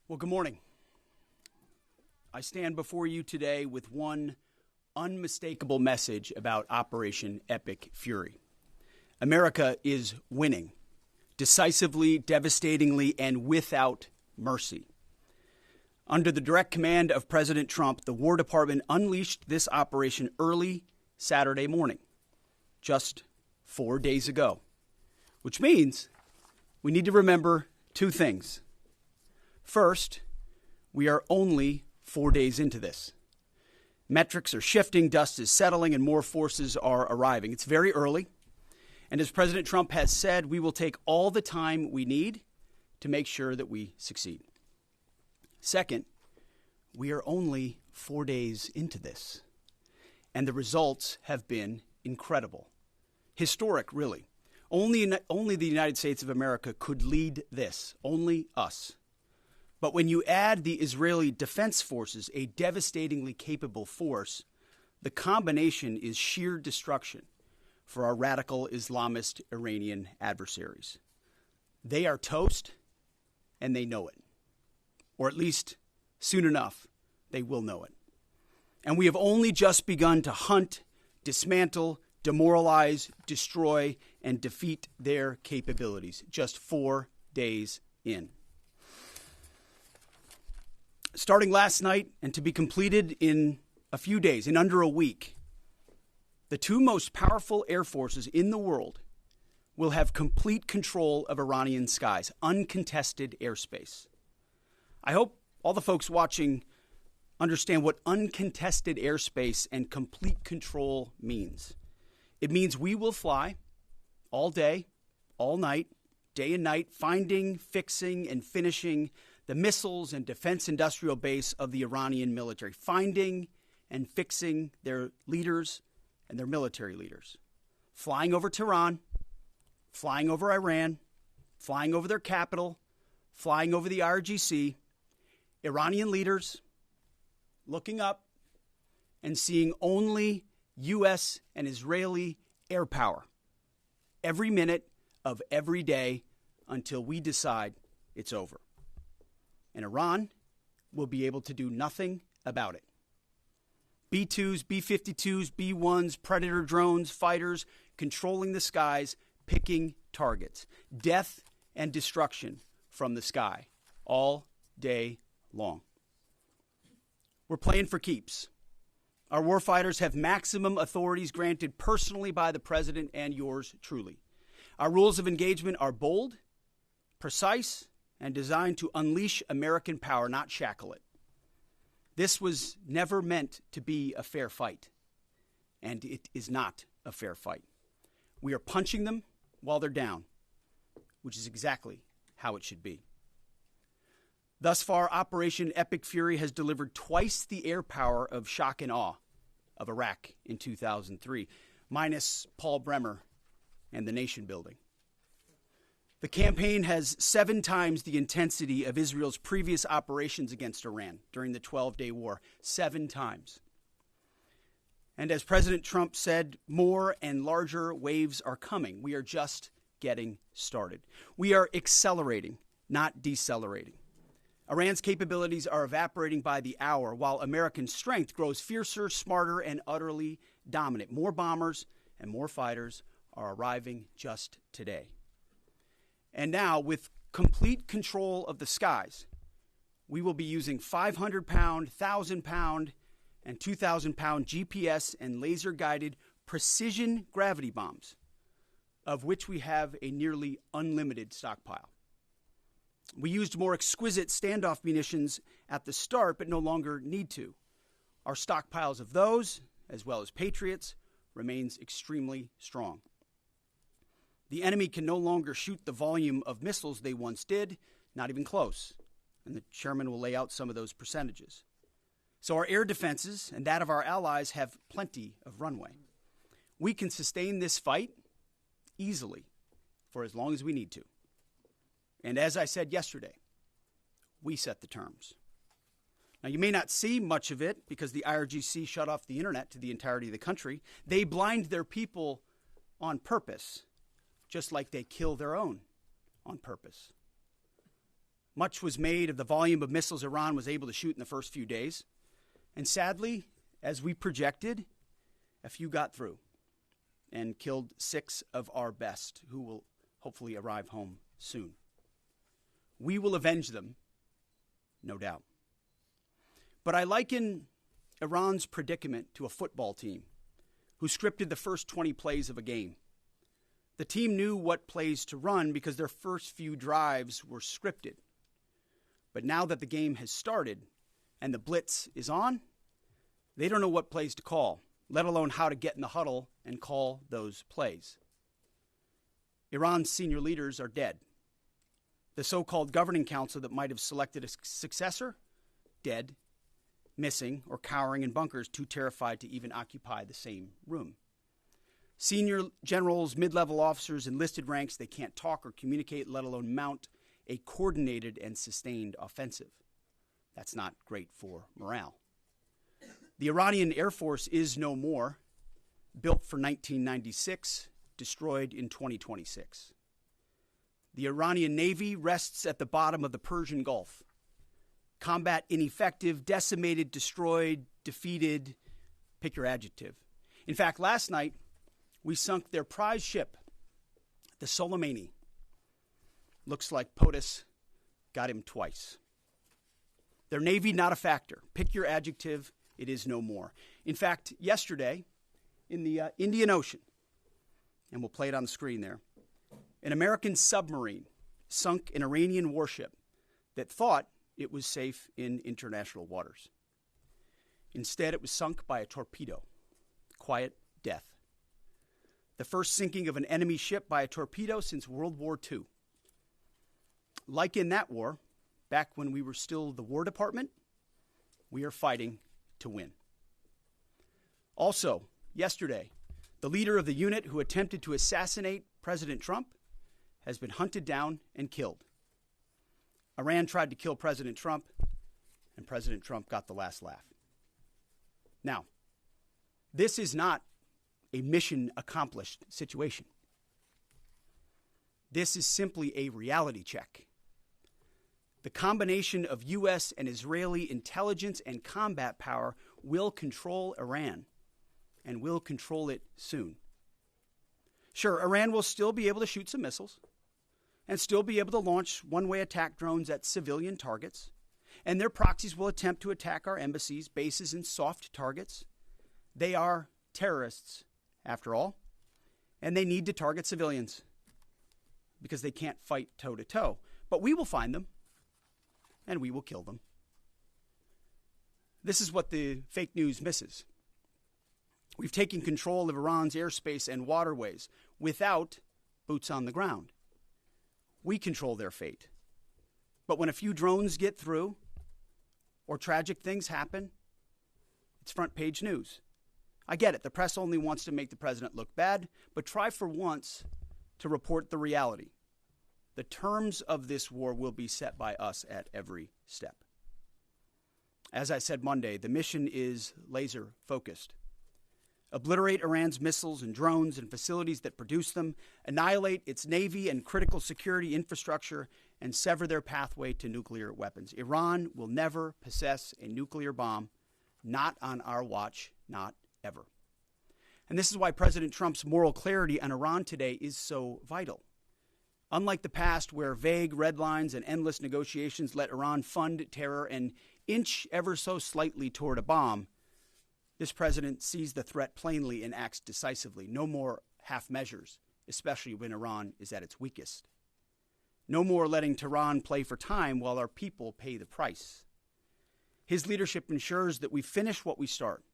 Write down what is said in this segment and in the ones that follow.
Well, good morning. I stand before you today with one unmistakable message about Operation Epic Fury. America is winning, decisively, devastatingly, and without mercy. Under the direct command of President Trump, the War Department unleashed this operation early Saturday morning, just 4 days ago, which means we need to remember two things. First, we are only 4 days into this. Metrics are shifting, dust is settling, and more forces are arriving. It's very early, and as President Trump has said, we will take all the time we need to make sure that we succeed. Second, we are only 4 days into this, and the results have been incredible. Historic, really. Only the United States of America could lead this, only us. But when you add the Israeli Defense Forces, a devastatingly capable force, the combination is sheer destruction for our radical Islamist Iranian adversaries. They are toast, and they know it. Or at least, soon enough, they will know it. And we have only just begun to hunt, dismantle, demoralize, destroy, and defeat their capabilities, just 4 days in. Starting last night and to be completed in a few days, in under a week, the two most powerful air forces in the world will have complete control of Iranian skies, uncontested airspace. I hope all the folks watching understand what uncontested airspace and complete control means. It means we will fly all day, all night, day and night, finding, fixing, and finishing the missiles and defense industrial base of the Iranian military, finding and fixing their leaders and their military leaders, flying over Tehran, flying over Iran, flying over their capital, flying over the IRGC, Iranian leaders looking up and seeing only U.S. and Israeli air power every minute of every day until we decide it's over. And Iran will be able to do nothing about it. B-2s, B-52s, B-1s, Predator drones, fighters, controlling the skies, picking targets. Death and destruction from the sky all day long. We're playing for keeps. Our warfighters have maximum authorities granted personally by the president and yours truly. Our rules of engagement are bold, precise, and designed to unleash American power, not shackle it. This was never meant to be a fair fight, and it is not a fair fight. We are punching them while they're down, which is exactly how it should be. Thus far, Operation Epic Fury has delivered twice the air power of shock and awe of Iraq in 2003, minus Paul Bremer and the nation building. The campaign has 7 times the intensity of Israel's previous operations against Iran during the 12-day war. 7 times. And as President Trump said, more and larger waves are coming. We are just getting started. We are accelerating, not decelerating. Iran's capabilities are evaporating by the hour, while American strength grows fiercer, smarter, and utterly dominant. More bombers and more fighters are arriving just today. And now, with complete control of the skies, we will be using 500-pound, 1,000-pound, and 2,000-pound GPS and laser-guided precision gravity bombs, of which we have a nearly unlimited stockpile. We used more exquisite standoff munitions at the start, but no longer need to. Our stockpiles of those, as well as Patriots, remains extremely strong. The enemy can no longer shoot the volume of missiles they once did, not even close. And the chairman will lay out some of those percentages. So our air defenses and that of our allies have plenty of runway. We can sustain this fight easily for as long as we need to. And as I said yesterday, we set the terms. Now, you may not see much of it because the IRGC shut off the internet to the entirety of the country. They blind their people on purpose, just like they kill their own on purpose. Much was made of the volume of missiles Iran was able to shoot in the first few days. And sadly, as we projected, a few got through and killed 6 of our best, who will hopefully arrive home soon. We will avenge them, no doubt. But I liken Iran's predicament to a football team who scripted the first 20 plays of a game. The team knew what plays to run because their first few drives were scripted. But now that the game has started and the blitz is on, they don't know what plays to call, let alone how to get in the huddle and call those plays. Iran's senior leaders are dead. The so-called governing council that might have selected a successor, dead, missing, or cowering in bunkers, too terrified to even occupy the same room. Senior generals, mid-level officers, enlisted ranks, they can't talk or communicate, let alone mount a coordinated and sustained offensive. That's not great for morale. The Iranian Air Force is no more, built for 1996, destroyed in 2026. The Iranian Navy rests at the bottom of the Persian Gulf. Combat ineffective, decimated, destroyed, defeated, pick your adjective. In fact, last night, we sunk their prize ship, the Soleimani. Looks like POTUS got him twice. Their Navy, not a factor. Pick your adjective, it is no more. In fact, yesterday, in the Indian Ocean, and we'll play it on the screen there, an American submarine sunk an Iranian warship that thought it was safe in international waters. Instead, it was sunk by a torpedo. Quiet death. The first sinking of an enemy ship by a torpedo since World War II. Like in that war, back when we were still the War Department, we are fighting to win. Also, yesterday, the leader of the unit who attempted to assassinate President Trump has been hunted down and killed. Iran tried to kill President Trump, and President Trump got the last laugh. Now, this is not a mission accomplished situation. This is simply a reality check. The combination of U.S. and Israeli intelligence and combat power will control Iran, and will control it soon. Sure, Iran will still be able to shoot some missiles, and still be able to launch one-way attack drones at civilian targets, and their proxies will attempt to attack our embassies, bases, and soft targets. They are terrorists, after all, and they need to target civilians because they can't fight toe-to-toe. But we will find them, and we will kill them. This is what the fake news misses. We've taken control of Iran's airspace and waterways without boots on the ground. We control their fate. But when a few drones get through or tragic things happen, it's front page news. I get it. The press only wants to make the president look bad, but try for once to report the reality. The terms of this war will be set by us at every step. As I said Monday, the mission is laser focused. Obliterate Iran's missiles and drones and facilities that produce them, annihilate its navy and critical security infrastructure, and sever their pathway to nuclear weapons. Iran will never possess a nuclear bomb, not on our watch, not ever. And this is why President Trump's moral clarity on Iran today is so vital. Unlike the past, where vague red lines and endless negotiations let Iran fund terror and inch ever so slightly toward a bomb, this president sees the threat plainly and acts decisively. No more half measures, especially when Iran is at its weakest. No more letting Tehran play for time while our people pay the price. His leadership ensures that we finish what we start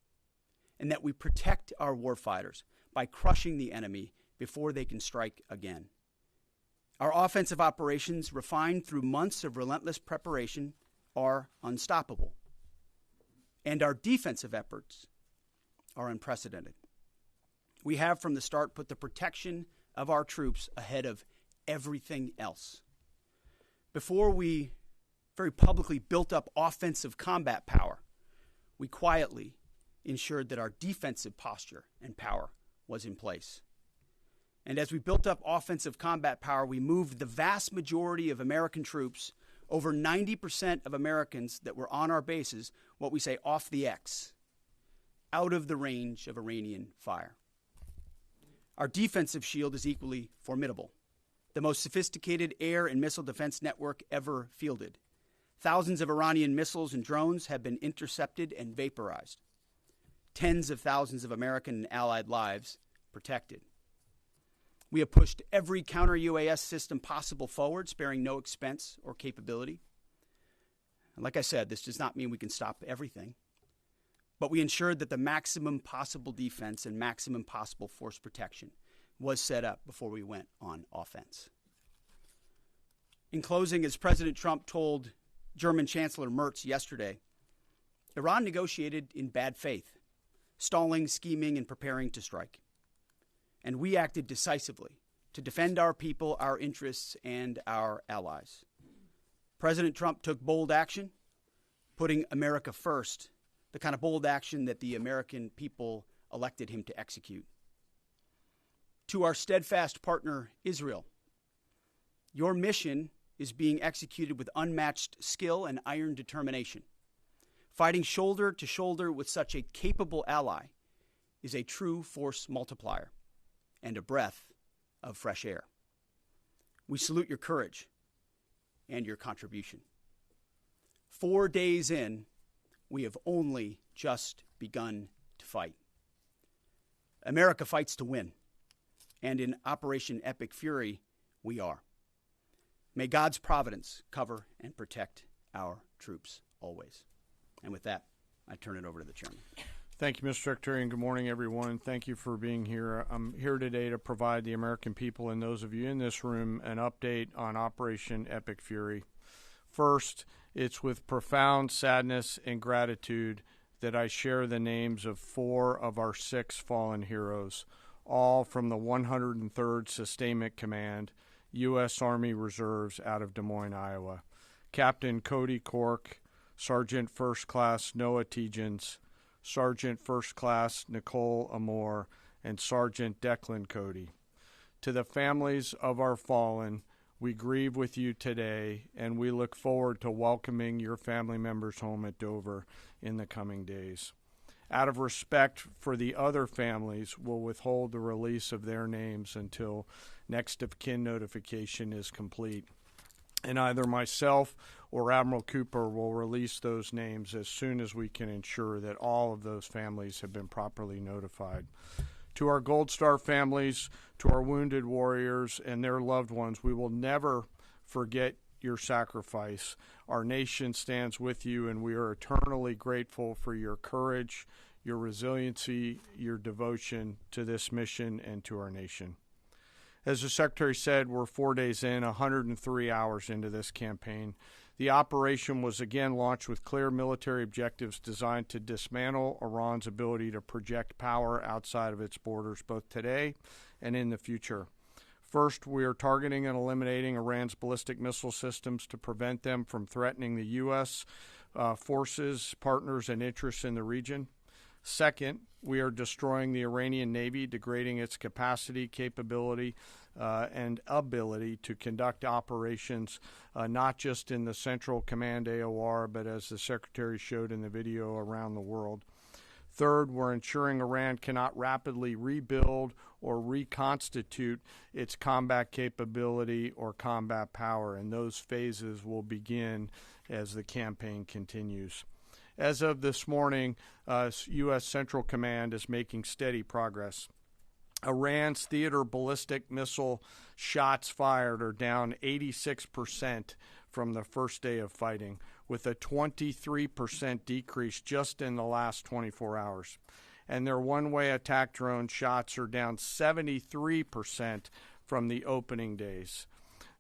and that we protect our warfighters by crushing the enemy before they can strike again. Our offensive operations, refined through months of relentless preparation, are unstoppable. And our defensive efforts are unprecedented. We have from the start put the protection of our troops ahead of everything else. Before we very publicly built up offensive combat power, we quietly ensured that our defensive posture and power was in place. And as we built up offensive combat power, we moved the vast majority of American troops over 90% of Americans that were on our bases, what we say off the X, out of the range of Iranian fire. Our defensive shield is equally formidable, the most sophisticated air and missile defense network ever fielded. Thousands of Iranian missiles and drones have been intercepted and vaporized. Tens of thousands of American and allied lives protected. We have pushed every counter-UAS system possible forward, sparing no expense or capability. And like I said, this does not mean we can stop everything, but we ensured that the maximum possible defense and maximum possible force protection was set up before we went on offense. In closing, as President Trump told German Chancellor Merz yesterday, Iran negotiated in bad faith, stalling, scheming, and preparing to strike. And we acted decisively to defend our people, our interests, and our allies. President Trump took bold action, putting America first, the kind of bold action that the American people elected him to execute. To our steadfast partner, Israel, your mission is being executed with unmatched skill and iron determination. Fighting shoulder to shoulder with such a capable ally is a true force multiplier and a breath of fresh air. We salute your courage and your contribution. 4 days in, we have only just begun to fight. America fights to win, and in Operation Epic Fury, we are. May God's providence cover and protect our troops always. And with that, I turn it over to the chairman. Thank you, Mr. Secretary, and good morning, everyone. Thank you for being here. I'm here today to provide the American people and those of you in this room an update on Operation Epic Fury. First, it's with profound sadness and gratitude that I share the names of 4 of our 6 fallen heroes, all from the 103rd Sustainment Command, U.S. Army Reserves out of Des Moines, Iowa. Captain Cody Cork, Sergeant First Class Noah Tegens, Sergeant First Class Nicole Amore, and Sergeant Declan Cody. To the families of our fallen, we grieve with you today, and we look forward to welcoming your family members home at Dover in the coming days. Out of respect for the other families, we'll withhold the release of their names until next of kin notification is complete. And either myself or Admiral Cooper will release those names as soon as we can ensure that all of those families have been properly notified. To our Gold Star families, to our wounded warriors and their loved ones, we will never forget your sacrifice. Our nation stands with you, and we are eternally grateful for your courage, your resiliency, your devotion to this mission and to our nation. As the Secretary said, we're 4 days in, 103 hours into this campaign. The operation was again launched with clear military objectives designed to dismantle Iran's ability to project power outside of its borders, both today and in the future. First, we are targeting and eliminating Iran's ballistic missile systems to prevent them from threatening the U.S. Forces, partners, and interests in the region. Second, we are destroying the Iranian Navy, degrading its capacity, capability, and ability to conduct operations, not just in the Central Command AOR, but as the Secretary showed in the video, around the world. Third, we're ensuring Iran cannot rapidly rebuild or reconstitute its combat capability or combat power, and those phases will begin as the campaign continues. As of this morning, U.S. Central Command is making steady progress. Iran's theater ballistic missile shots fired are down 86% from the first day of fighting, with a 23% decrease just in the last 24 hours. And their one-way attack drone shots are down 73% from the opening days.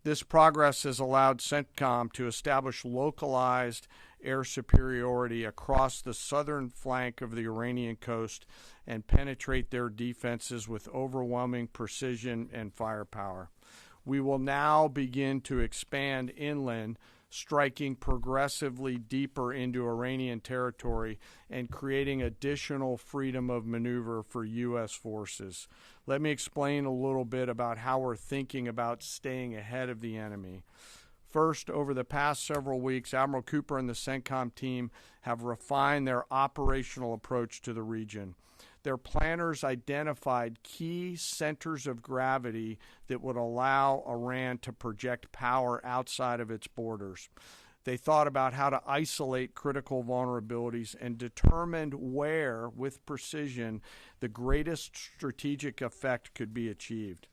This progress has allowed CENTCOM to establish localized air superiority across the southern flank of the Iranian coast and penetrate their defenses with overwhelming precision and firepower. We will now begin to expand inland, striking progressively deeper into Iranian territory and creating additional freedom of maneuver for U.S. forces. Let me explain a little bit about how we're thinking about staying ahead of the enemy. First, over the past several weeks, Admiral Cooper and the CENTCOM team have refined their operational approach to the region. Their planners identified key centers of gravity that would allow Iran to project power outside of its borders. They thought about how to isolate critical vulnerabilities and determined where, with precision, the greatest strategic effect could be achieved.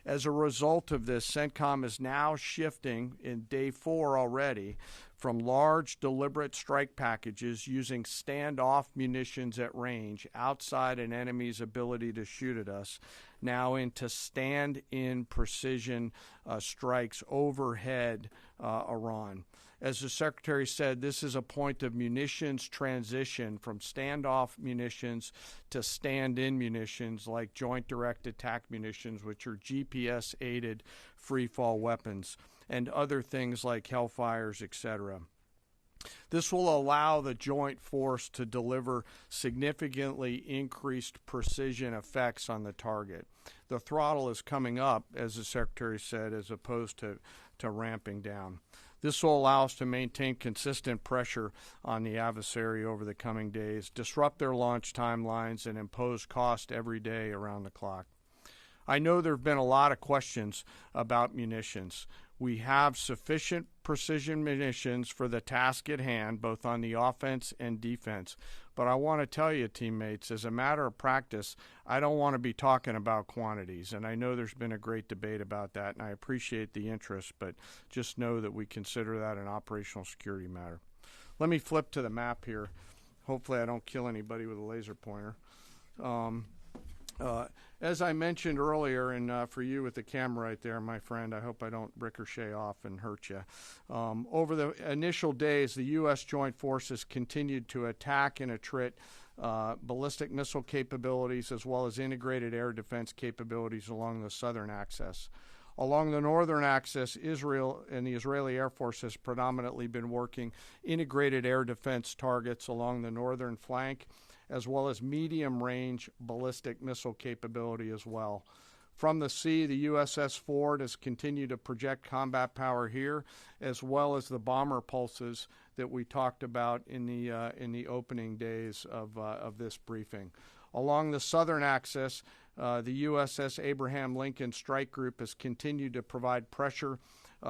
As a result of this, CENTCOM is now shifting in day 4 already from large, deliberate strike packages using standoff munitions at range outside an enemy's ability to shoot at us, now into stand-in precision strikes overhead Iran. As the Secretary said, this is a point of munitions transition from standoff munitions to stand-in munitions like joint direct attack munitions, which are GPS-aided free-fall weapons, and other things like Hellfires, etc. This will allow the joint force to deliver significantly increased precision effects on the target. The throttle is coming up, as the Secretary said, as opposed to ramping down. This will allow us to maintain consistent pressure on the adversary over the coming days, disrupt their launch timelines, and impose cost every day around the clock. I know there have been a lot of questions about munitions. We have sufficient precision munitions for the task at hand, both on the offense and defense. But I want to tell you, teammates, as a matter of practice, I don't want to be talking about quantities. And I know there's been a great debate about that, and I appreciate the interest, but just know that we consider that an operational security matter. Let me flip to the map here. Hopefully I don't kill anybody with a laser pointer. As I mentioned earlier, and for you with the camera right there, my friend, I hope I don't ricochet off and hurt you. Over the initial days, the U.S. Joint Forces continued to attack and attrit ballistic missile capabilities as well as integrated air defense capabilities along the southern axis. Along the northern axis, Israel and the Israeli Air Force has predominantly been working integrated air defense targets along the northern flank, as well as medium-range ballistic missile capability as well. From the sea, the USS Ford has continued to project combat power here, as well as the bomber pulses that we talked about in the opening days of this briefing. Along the southern axis, the USS Abraham Lincoln Strike Group has continued to provide pressure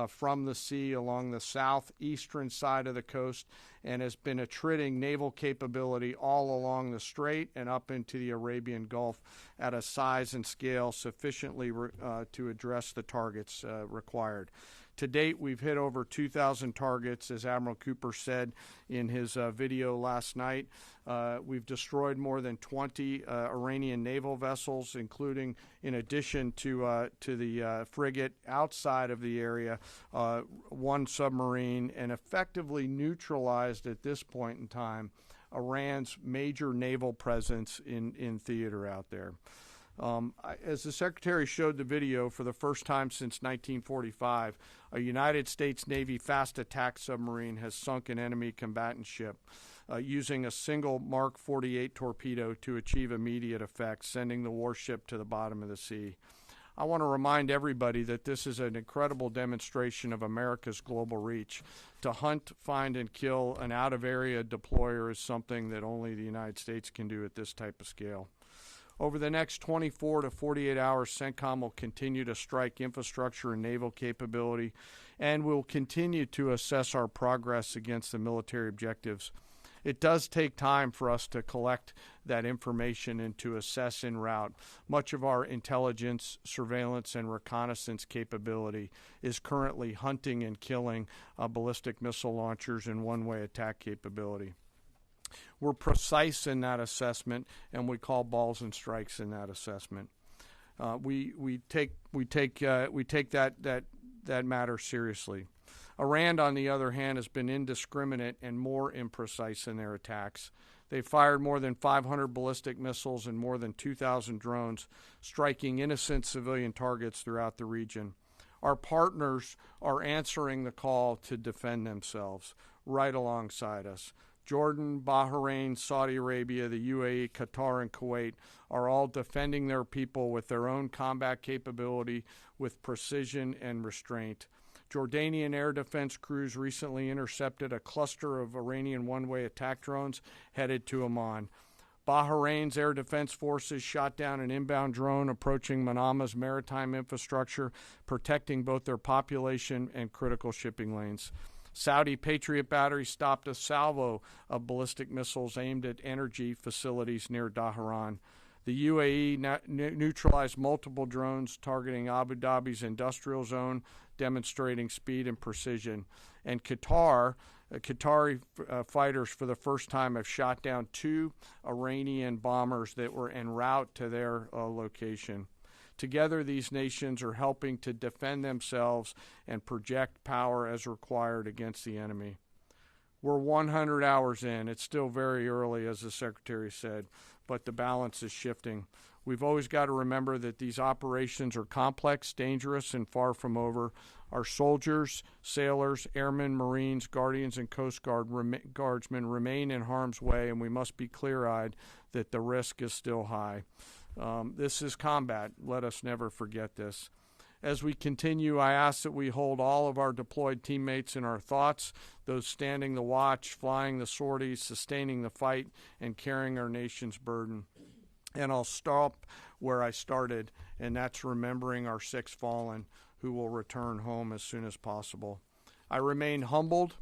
from the sea along the southeastern side of the coast and has been attriting naval capability all along the strait and up into the Arabian Gulf at a size and scale sufficiently to address the targets required. To date, we've hit over 2,000 targets, as Admiral Cooper said in his video last night. We've destroyed more than 20 Iranian naval vessels, including, in addition to the frigate outside of the area, one submarine, and effectively neutralized at this point in time Iran's major naval presence in theater out there. As the Secretary showed the video, for the first time since 1945, a United States Navy fast attack submarine has sunk an enemy combatant ship using a single Mark 48 torpedo to achieve immediate effect, sending the warship to the bottom of the sea. I want to remind everybody that this is an incredible demonstration of America's global reach. To hunt, find, and kill an out-of-area deployer is something that only the United States can do at this type of scale. Over the next 24 to 48 hours, CENTCOM will continue to strike infrastructure and naval capability, and will continue to assess our progress against the military objectives. It does take time for us to collect that information and to assess en route. Much of our intelligence, surveillance, and reconnaissance capability is currently hunting and killing ballistic missile launchers and one-way attack capability. We're precise in that assessment, and we call balls and strikes in that assessment. We take that matter seriously. Iran, on the other hand, has been indiscriminate and more imprecise in their attacks. They fired more than 500 ballistic missiles and more than 2,000 drones, striking innocent civilian targets throughout the region. Our partners are answering the call to defend themselves right alongside us. Jordan, Bahrain, Saudi Arabia, the UAE, Qatar, and Kuwait are all defending their people with their own combat capability, with precision and restraint. Jordanian air defense crews recently intercepted a cluster of Iranian one-way attack drones headed to Amman. Bahrain's air defense forces shot down an inbound drone approaching Manama's maritime infrastructure, protecting both their population and critical shipping lanes. Saudi Patriot batteries stopped a salvo of ballistic missiles aimed at energy facilities near Dhahran. The UAE neutralized multiple drones targeting Abu Dhabi's industrial zone, demonstrating speed and precision. And Qatari fighters for the first time have shot down 2 Iranian bombers that were en route to their location. Together, these nations are helping to defend themselves and project power as required against the enemy. We're 100 hours in. It's still very early, as the Secretary said, but the balance is shifting. We've always got to remember that these operations are complex, dangerous, and far from over. Our soldiers, sailors, airmen, Marines, Guardians, and Coast Guardsmen remain in harm's way, and we must be clear-eyed that the risk is still high. This is combat. Let us never forget this. As we continue, I ask that we hold all of our deployed teammates in our thoughts, those standing the watch, flying the sorties, sustaining the fight, and carrying our nation's burden. And I'll stop where I started, and that's remembering our 6 fallen who will return home as soon as possible. I remain humbled,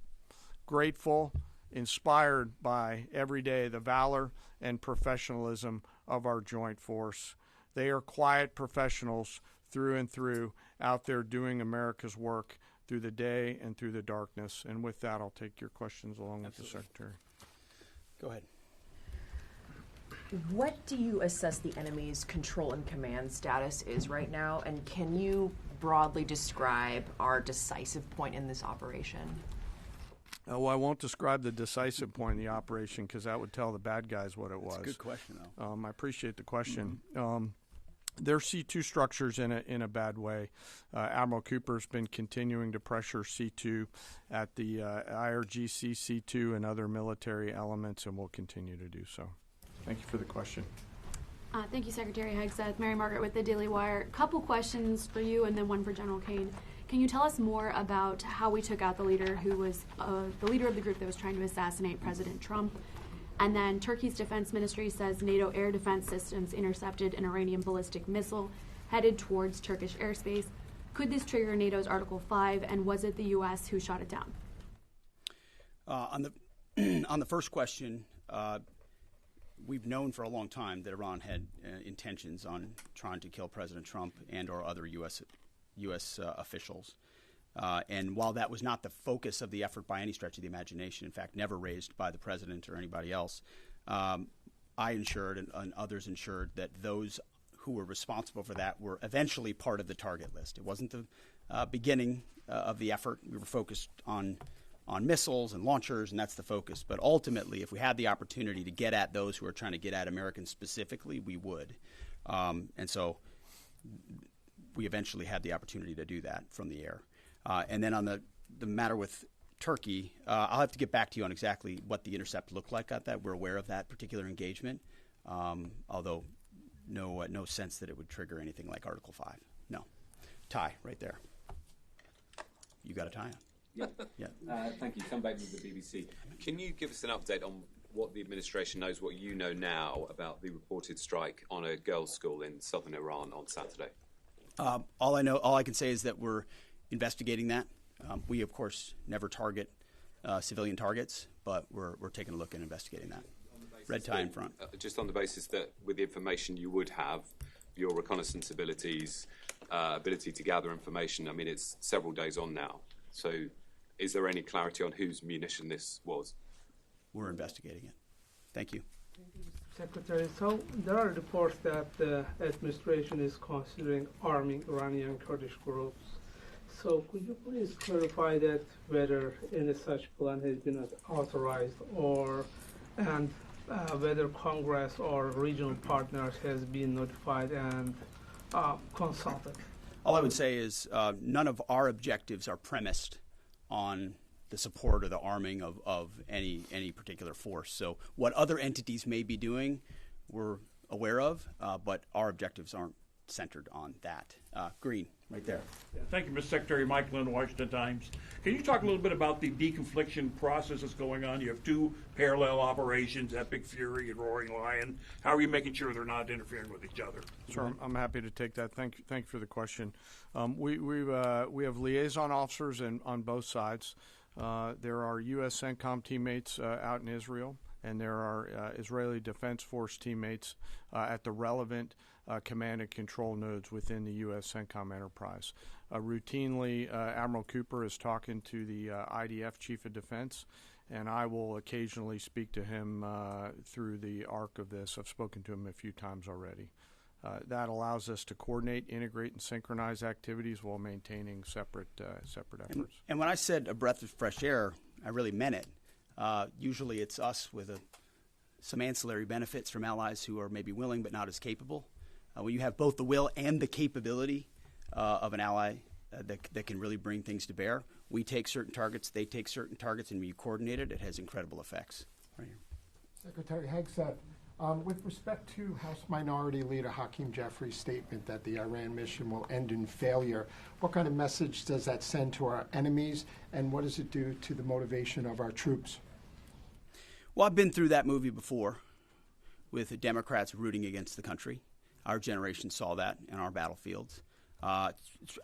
grateful, inspired by every day the valor and professionalism of our joint force. They are quiet professionals through and through, out there doing America's work through the day and through the darkness. And with that, I'll take your questions along with the Secretary. Go ahead. What do you assess the enemy's control and command status is right now? And can you broadly describe our decisive point in this operation? Well, I won't describe the decisive point in the operation because that would tell the bad guys what it was. That's a good question, though. I appreciate the question. There's C2 structures in a bad way. Admiral Cooper's been continuing to pressure C2 at the IRGC C2 and other military elements, and will continue to do so. Thank you for the question. Thank you, Secretary Hegseth. Mary Margaret with the Daily Wire. Couple questions for you and then one for General Kane. Can you tell us more about how we took out the leader who was the leader of the group that was trying to assassinate President Trump? And then Turkey's defense ministry says NATO air defense systems intercepted an Iranian ballistic missile headed towards Turkish airspace. Could this trigger NATO's Article 5, and was it the U.S. who shot it down? On the first question, we've known for a long time that Iran had intentions on trying to kill President Trump and or other U.S. Officials. And while that was not the focus of the effort by any stretch of the imagination, in fact, never raised by the president or anybody else, I ensured and others ensured that those who were responsible for that were eventually part of the target list. It wasn't the beginning of the effort. We were focused on missiles and launchers, and that's the focus. But ultimately, if we had the opportunity to get at those who are trying to get at Americans specifically, we would. And so we eventually had the opportunity to do that from the air. And then on the matter with Turkey, I'll have to get back to you on exactly what the intercept looked like at that. We're aware of that particular engagement, although no sense that it would trigger anything like Article 5. No. Tie right there. You got a tie on. Yeah. Thank you. Come back to the BBC. Can you give us an update on what the administration knows, what you know now about the reported strike on a girls' school in southern Iran on Saturday? All I can say is that we're investigating that. We, of course, never target civilian targets, but we're taking a look and investigating that. Red tie in front. Just on the basis that with the information you would have, your reconnaissance abilities, ability to gather information, I mean, it's several days on now. So is there any clarity on whose munition this was? We're investigating it. Thank you. Secretary, so there are reports that the administration is considering arming Iranian Kurdish groups. So could you please clarify that whether any such plan has been authorized and whether Congress or regional partners has been notified and consulted? All I would say is none of our objectives are premised on the support or the arming of any particular force. So what other entities may be doing, we're aware of, but our objectives aren't centered on that. Green, right there. Yeah, thank you, Mr. Secretary. Mike Lynn, Washington Times. Can you talk a little bit about the deconfliction process that's going on? You have two parallel operations, Epic Fury and Roaring Lion. How are you making sure they're not interfering with each other? Sure, I'm happy to take that. Thank you for the question. We have liaison officers on both sides. There are U.S. CENTCOM teammates out in Israel, and there are Israeli Defense Force teammates at the relevant command and control nodes within the U.S. CENTCOM enterprise. Routinely, Admiral Cooper is talking to the IDF Chief of Defense, and I will occasionally speak to him through the arc of this. I've spoken to him a few times already. That allows us to coordinate, integrate, and synchronize activities while maintaining separate efforts. And when I said a breath of fresh air, I really meant it. Usually it's us with some ancillary benefits from allies who are maybe willing but not as capable. When you have both the will and the capability of an ally that can really bring things to bear, we take certain targets, they take certain targets, and when you coordinate it, it has incredible effects. Right here. Secretary Hegseth, with respect to House Minority Leader Hakeem Jeffrey's statement that the Iran mission will end in failure, what kind of message does that send to our enemies, and what does it do to the motivation of our troops? Well, I've been through that movie before with the Democrats rooting against the country. Our generation saw that in our battlefields. I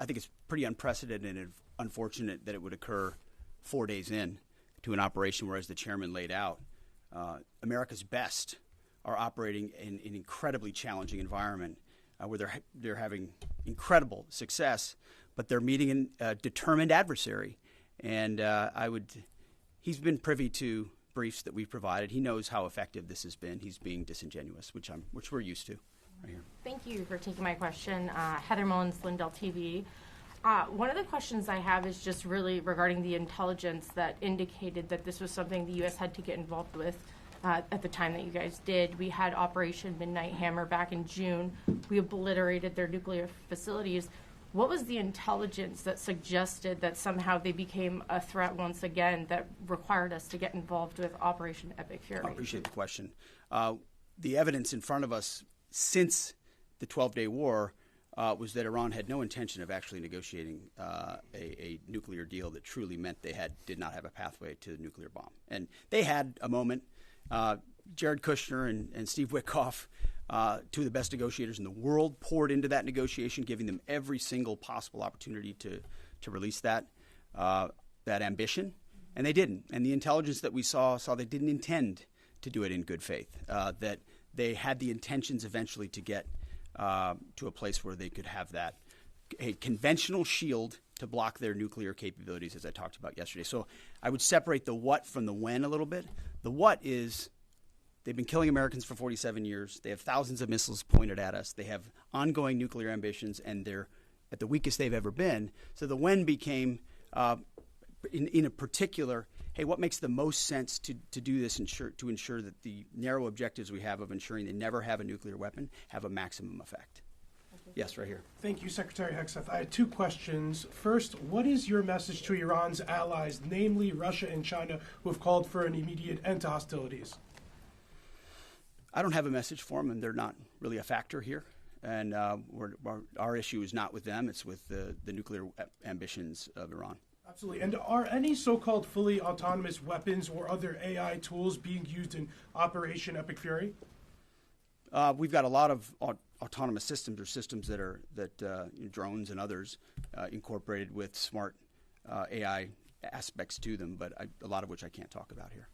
think it's pretty unprecedented and unfortunate that it would occur 4 days in to an operation where, as the chairman laid out, America's best are operating in an incredibly challenging environment where they're having incredible success, but they're meeting a determined adversary. And he's been privy to briefs that we've provided. He knows how effective this has been. He's being disingenuous, which we're used to. Right here. Thank you for taking my question. Heather Mullins, Lindell TV. One of the questions I have is just really regarding the intelligence that indicated that this was something the U.S. had to get involved with at the time that you guys did. We had Operation Midnight Hammer back in June. We obliterated their nuclear facilities. What was the intelligence that suggested that somehow they became a threat once again that required us to get involved with Operation Epic Fury? I appreciate the question. The evidence in front of us since the 12-day war was that Iran had no intention of actually negotiating a nuclear deal that truly meant they did not have a pathway to the nuclear bomb. And they had a moment. Jared Kushner and Steve Witkoff, two of the best negotiators in the world, poured into that negotiation, giving them every single possible opportunity to release that ambition, and they didn't. And the intelligence that we saw they didn't intend to do it in good faith, that they had the intentions eventually to get to a place where they could have a conventional shield to block their nuclear capabilities, as I talked about yesterday. So I would separate the what from the when a little bit. The what is they've been killing Americans for 47 years. They have thousands of missiles pointed at us. They have ongoing nuclear ambitions, and they're at the weakest they've ever been. So the when became, in a particular, hey, what makes the most sense to do this to ensure that the narrow objectives we have of ensuring they never have a nuclear weapon have a maximum effect? Yes, right here. Thank you, Secretary Hegseth. I had two questions. First, what is your message to Iran's allies, namely Russia and China, who have called for an immediate end to hostilities? I don't have a message for them, and they're not really a factor here. And our issue is not with them. It's with the nuclear ambitions of Iran. Absolutely. And are any so-called fully autonomous weapons or other AI tools being used in Operation Epic Fury? We've got a lot of autonomous systems, or systems that drones and others incorporated with smart AI aspects to them, but a lot of which I can't talk about here.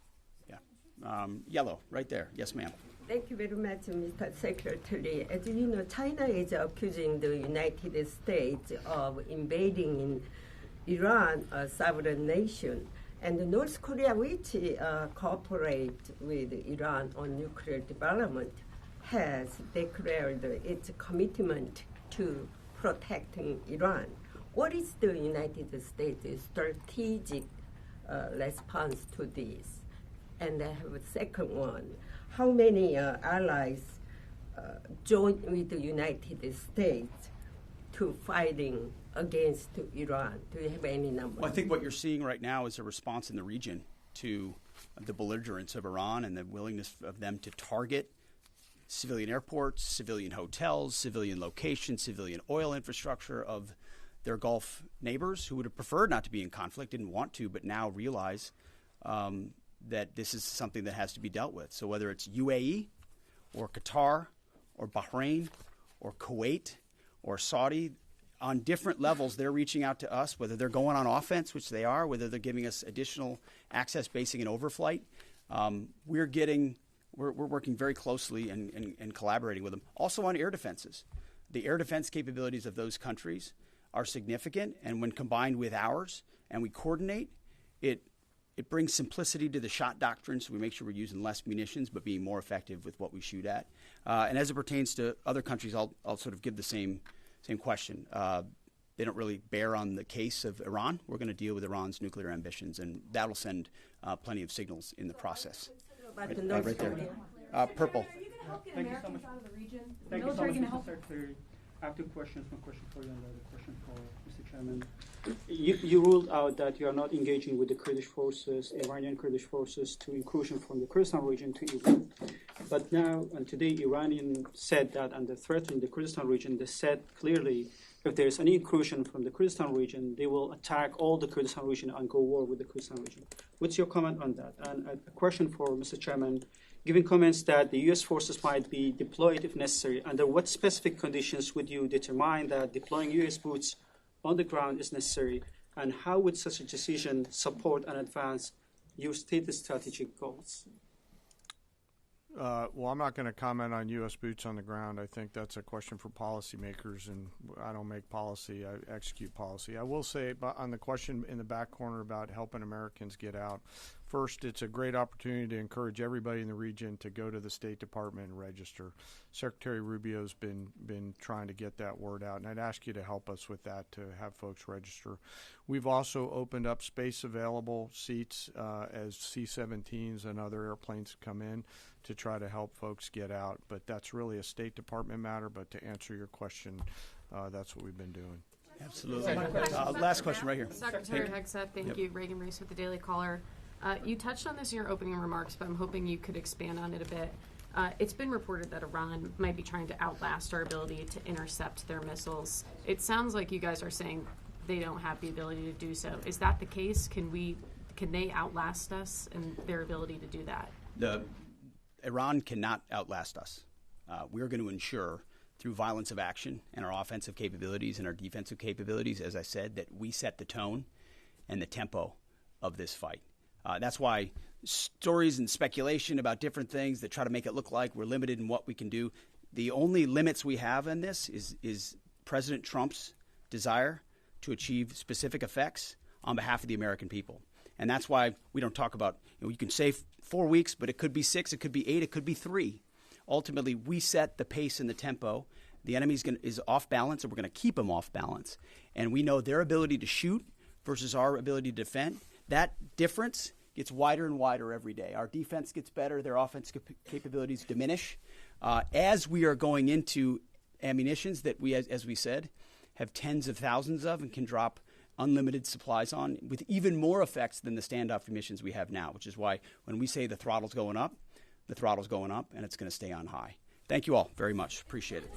Yeah. Yellow, right there. Yes, ma'am. Thank you very much, Mr. Secretary. As you know, China is accusing the United States of invading in Iran, a sovereign nation, and North Korea, which cooperate with Iran on nuclear development, has declared its commitment to protecting Iran. What is the United States' strategic response to this? And I have a second one. How many allies joined with the United States to fighting against Iran? Do you have any numbers? Well, I think what you're seeing right now is a response in the region to the belligerence of Iran and the willingness of them to target civilian airports, civilian hotels, civilian locations, civilian oil infrastructure of their Gulf neighbors who would have preferred not to be in conflict, didn't want to, but now realize that this is something that has to be dealt with. So whether it's UAE or Qatar or Bahrain or Kuwait or Saudi, on different levels, they're reaching out to us, whether they're going on offense, which they are, whether they're giving us additional access, basing, and overflight. We're working very closely and collaborating with them. Also on air defenses. The air defense capabilities of those countries are significant, and when combined with ours and we coordinate, it brings simplicity to the shot doctrine, so we make sure we're using less munitions but being more effective with what we shoot at. And as it pertains to other countries, I'll sort of give the same question. They don't really bear on the case of Iran. We're going to deal with Iran's nuclear ambitions, and that'll send plenty of signals in the process. Right there. Purple. Are you going to help get Americans out of the region? Is the military going to help? Secretary, I have two questions. One question for you and the other question for Mr. Chairman. You ruled out that you are not engaging with the Kurdish forces, Iranian Kurdish forces, to incursion from the Kurdistan region to Iran. But now and today, Iranian said that under threatening the Kurdistan region, they said clearly if there is any incursion from the Kurdistan region, they will attack all the Kurdistan region and go war with the Kurdistan region. What's your comment on that? And a question for Mr. Chairman. Given comments that the U.S. forces might be deployed if necessary, under what specific conditions would you determine that deploying U.S. boots on the ground is necessary, and how would such a decision support and advance your stated strategic goals? Well, I'm not going to comment on U.S. boots on the ground. I think that's a question for policymakers, and I don't make policy. I execute policy. I will say on the question in the back corner about helping Americans get out, first, it's a great opportunity to encourage everybody in the region to go to the State Department and register. Secretary Rubio's been trying to get that word out, and I'd ask you to help us with that, to have folks register. We've also opened up space available seats as C-17s and other airplanes come in to try to help folks get out. But that's really a State Department matter. But to answer your question, that's what we've been doing. Absolutely. Last question right here. Secretary Hegseth, thank you. Reagan Reese with the Daily Caller. You touched on this in your opening remarks, but I'm hoping you could expand on it a bit. It's been reported that Iran might be trying to outlast our ability to intercept their missiles. It sounds like you guys are saying they don't have the ability to do so. Is that the case? Can they outlast us in their ability to do that? Iran cannot outlast us. We're going to ensure through violence of action and our offensive capabilities and our defensive capabilities, as I said, that we set the tone and the tempo of this fight. That's why stories and speculation about different things that try to make it look like we're limited in what we can do, the only limits we have in this is President Trump's desire to achieve specific effects on behalf of the American people. And that's why we don't talk about, you can say 4 weeks, but it could be 6, it could be 8, it could be 3. Ultimately, we set the pace and the tempo. The enemy is off balance, and we're going to keep them off balance. And we know their ability to shoot versus our ability to defend. That difference gets wider and wider every day. Our defense gets better. Their offense capabilities diminish. As we are going into ammunitions that we, as we said, have tens of thousands of and can drop unlimited supplies on with even more effects than the standoff munitions we have now, which is why when we say the throttle's going up, the throttle's going up, and it's going to stay on high. Thank you all very much. Appreciate it.